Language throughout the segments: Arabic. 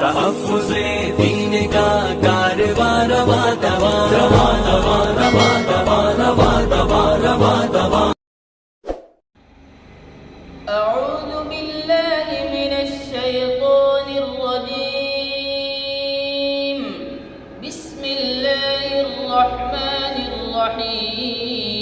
तहफ़्फ़ुज़ दीन का कारवां रवा दवा रवा दवा रवा दवा रवा दवा रवा दवा। अऊज़ु बिल्लाहि मिनश्शैतानिर रजीम। बिस्मिल्लाहिर रहमानिर रहीम।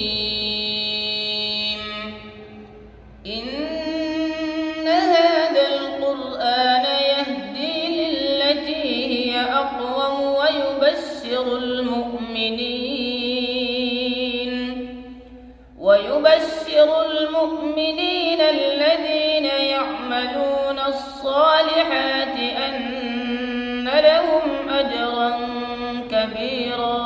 इन्न हाज़ल क़ुरआन यहदी लिल्लती हिय अक़वम व युबश्शिरु المؤمنين الذين يعملون الصالحات أن لهم أجرا كبيرا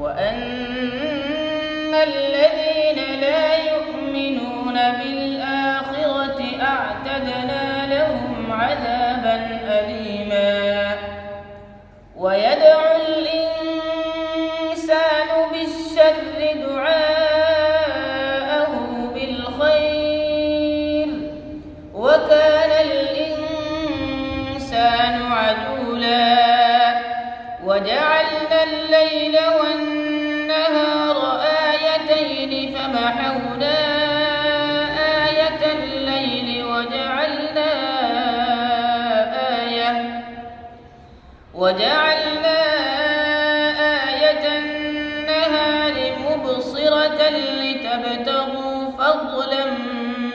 وأن الذين لا يؤمنون بالآخرة أعتدنا لهم عذابا أليما ويدعو الإنسان بالشر دعاءه بالخير وكان الإنسان عجولا وجعلنا الليل والنهار آيتين فمحونا آية الليل وجعلنا آية النهار مبصرة لتبتغوا فضلا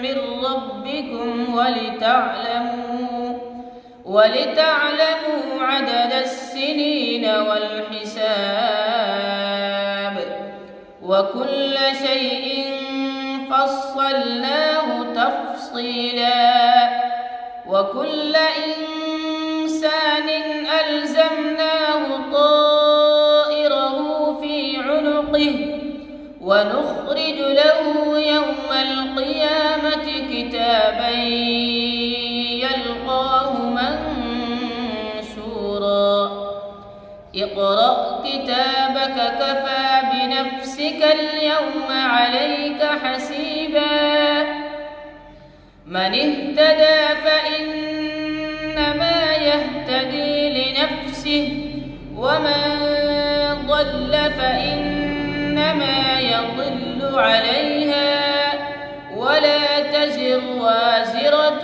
من ربكم ولتعلموا عدد السنين والحساب وكل شيء فصلناه تفصيلا وكل إنسان ألزمناه طائره في عنقه ونخرج له يوم القيامة كتابا يلقاه منشورا اقرأ كتابك كفى بنفسك اليوم عليك حسيبا من اهتدى فإنما يهتدي لنفسه ومن ضل فإنما يضل عليها ولا تزر وازرة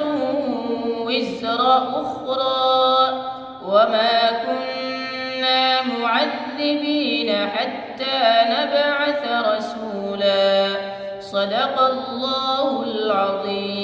وزر أخرى وما كنا معذبين حتى نبعث رسولا صدق الله العظيم.